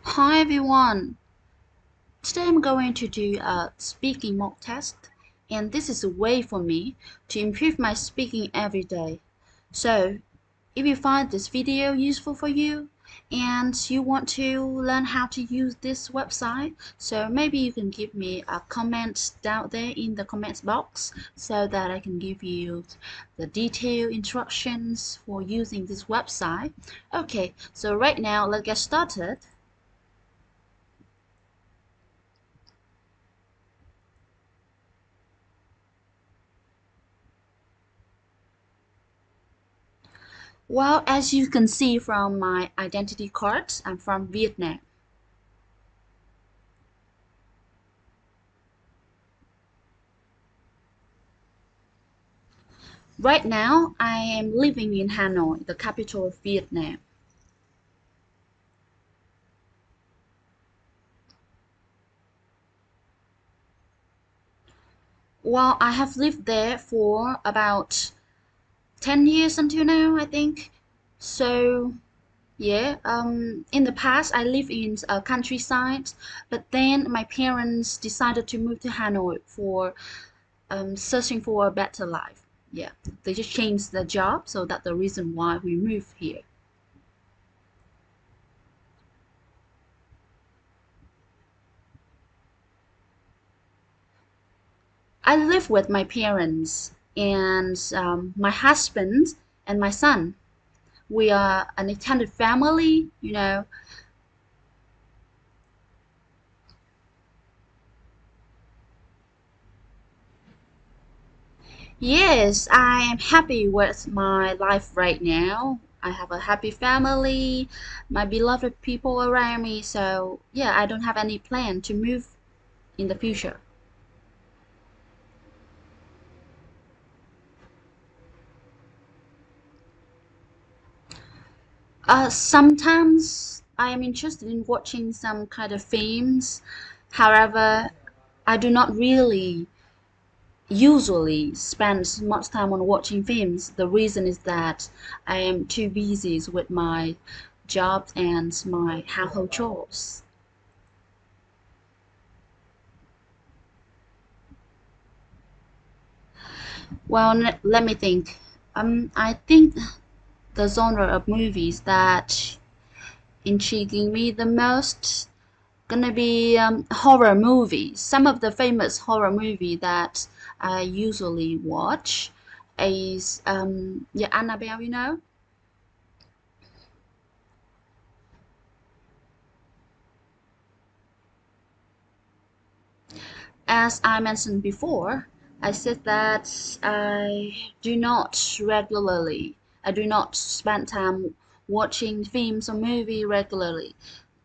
Hi everyone! Today I'm going to do a speaking mock test, and this is a way for me to improve my speaking every day. So, if you find this video useful for you and you want to learn how to use this website, so maybe you can give me a comment down there in the comments box so that I can give you the detailed instructions for using this website. Okay, so right now let's get started. Well, as you can see from my identity card, I'm from Vietnam. Right now, I am living in Hanoi, the capital of Vietnam. Well, I have lived there for about 10 years until now, I think. So, yeah, in the past, I lived in a countryside, but then my parents decided to move to Hanoi for searching for a better life. Yeah, they just changed the job, so that's the reason why we moved here. I live with my parents and my husband and my son. We are an extended family. Yes, I am happy with my life right now. I have a happy family, my beloved people around me. So, yeah, I don't have any plan to move in the future. Sometimes I am interested in watching some kind of films. However, I do not really usually spend much time on watching films. The reason is that I am too busy with my job and my household chores. Well, let me think. I think the genre of movies that intriguing me the most gonna be horror movies. Some of the famous horror movie that I usually watch is yeah, Annabelle. As I mentioned before, I said that I do not spend time watching films or movie regularly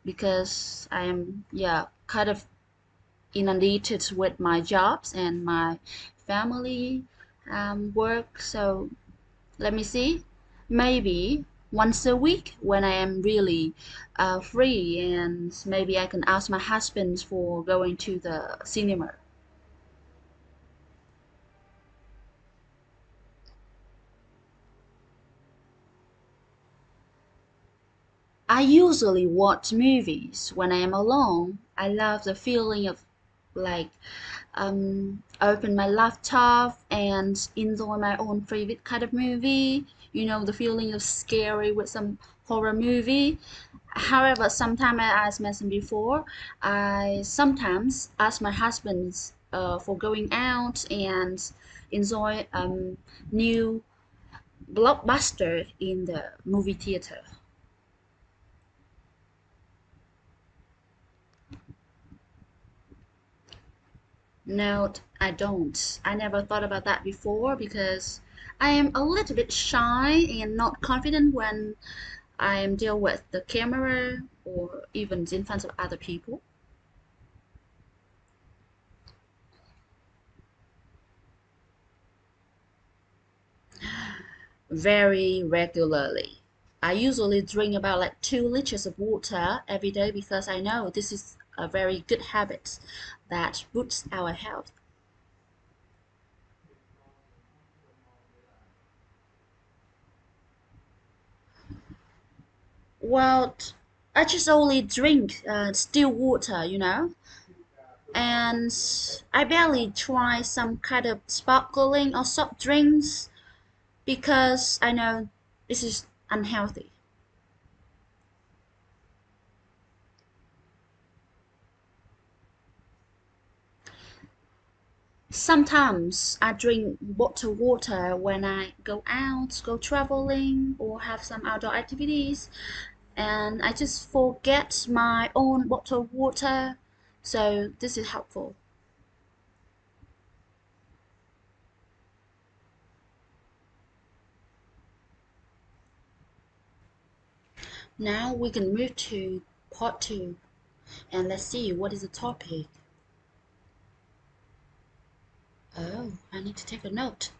because I am, yeah, kind of inundated with my jobs and my family work. So let me see, maybe once a week when I am really free, and maybe I can ask my husband for going to the cinema. I usually watch movies when I am alone. I love the feeling of like open my laptop and enjoy my own favorite kind of movie. The feeling of scary with some horror movie. However, sometimes as mentioned before, I sometimes ask my husband for going out and enjoy new blockbuster in the movie theater. No, I don't. I never thought about that before because I am a little bit shy and not confident when I am deal with the camera or even in front of other people. Very regularly. I usually drink about like 2 liters of water every day because I know this is a very good habit that boosts our health. Well, I just only drink still water, and I barely try some kind of sparkling or soft drinks because I know this is unhealthy. Sometimes I drink bottled water when I go out, go traveling, or have some outdoor activities, and I just forget my own bottled water, so this is helpful. Now we can move to part 2, and let's see what is the topic. Oh, I need to take a note.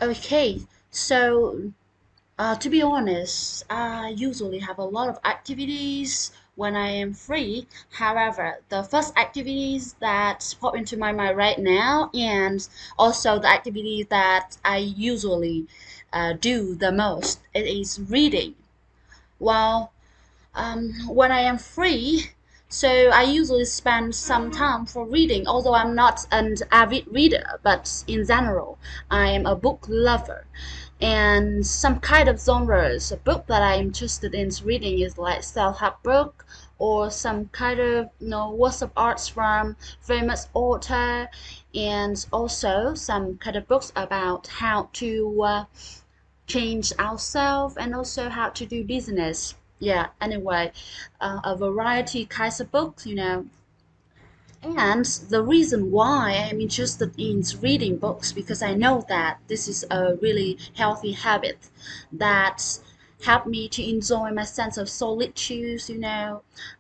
Okay, so to be honest, I usually have a lot of activities when I am free. However, the first activities that pop into my mind right now, and also the activity that I usually do the most, it is reading. Well, when I am free, so I usually spend some time for reading, although I'm not an avid reader, but in general, I am a book lover. And some kind of genres, a book that I'm interested in reading is like self-help book or some kind of works of arts from famous author, and also some kind of books about how to change ourselves and also how to do business. Yeah, anyway, a variety kinds of books. And the reason why I'm interested in reading books because I know that this is a really healthy habit that help me to enjoy my sense of solitude.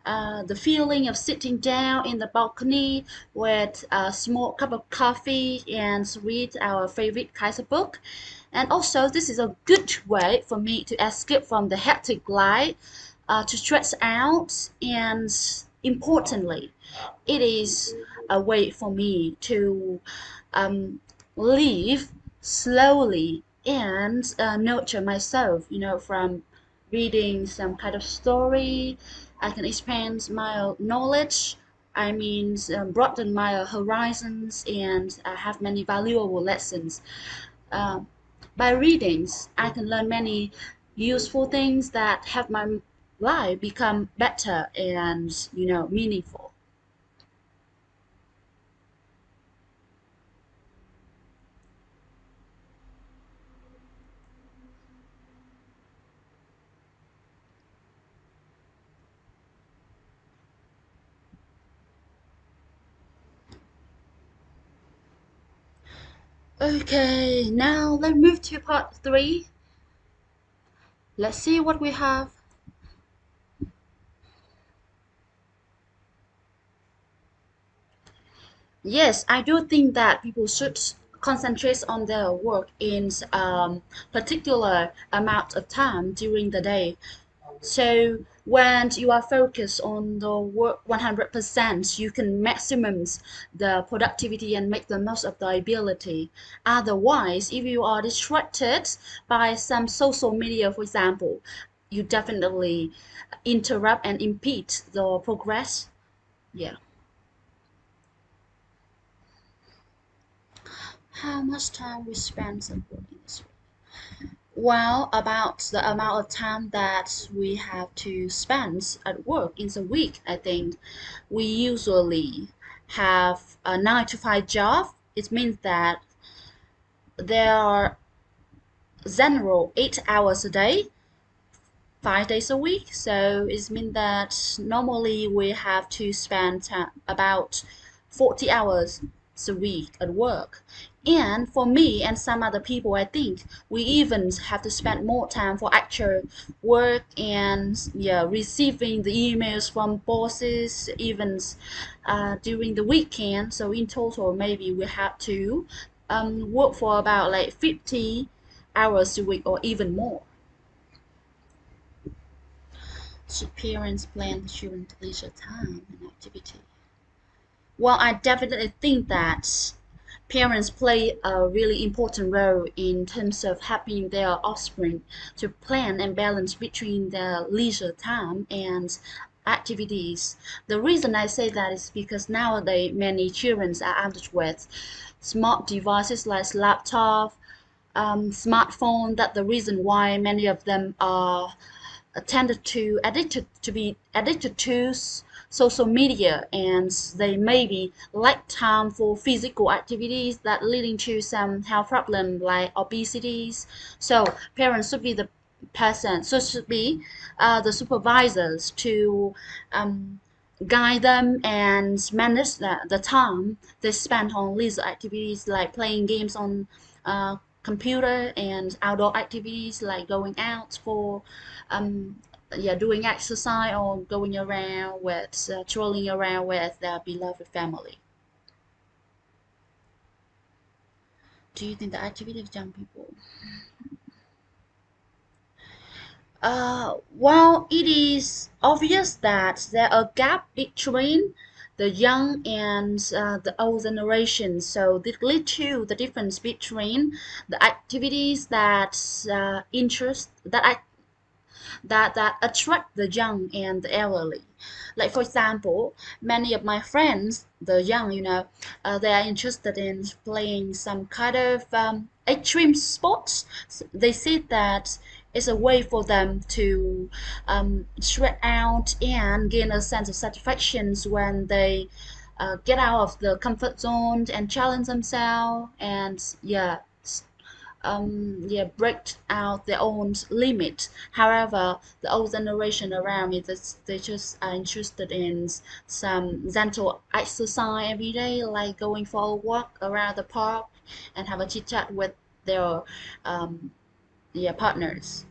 The feeling of sitting down in the balcony with a small cup of coffee and read our favorite kinds of book. And also, this is a good way for me to escape from the hectic life, to stretch out, and importantly, it is a way for me to um, live slowly and nurture myself, from reading some kind of story. I can expand my knowledge. I mean, broaden my horizons and have many valuable lessons. Uh, by readings, I can learn many useful things that help my life become better and meaningful. Okay, now let's move to part 3. Let's see what we have. Yes, I do think that people should concentrate on their work in particular amount of time during the day. So when you are focused on the work 100%, you can maximum the productivity and make the most of the ability. Otherwise, if you are distracted by some social media, for example, you definitely interrupt and impede the progress. Yeah. How much time we spend on working this week? Well, about the amount of time that we have to spend at work in a week, I think we usually have a 9 to 5 job. It means that there are general 8 hours a day, 5 days a week. So it means that normally we have to spend about 40 hours a week at work. And for me and some other people, I think we even have to spend more time for actual work and receiving the emails from bosses, even during the weekend. So in total, maybe we have to work for about like 50 hours a week or even more. Should parents plan the children's leisure time and activity? Well, I definitely think that parents play a really important role in terms of helping their offspring to plan and balance between their leisure time and activities. The reason I say that is because nowadays many children are armed with smart devices like laptop, smartphone. That's the reason why many of them are tended to be addicted to social media, and they maybe lack time for physical activities that leading to some health problems like obesity. So parents should be the person, so should be the supervisors to guide them and manage the time they spend on leisure activities like playing games on computer and outdoor activities like going out for doing exercise or going around with strolling around with their beloved family. Do you think the activity of young people? Well, it is obvious that there are a gap between the young and the old generation. So this lead to the difference between the activities that interest that attract the young and the elderly. Like for example, many of my friends, the young, they are interested in playing some kind of extreme sports. They see that it's a way for them to stretch out and gain a sense of satisfaction when they get out of the comfort zone and challenge themselves and break out their own limit. However, the old generation around me, they just are interested in some gentle exercise every day, like going for a walk around the park and have a chit chat with their partners.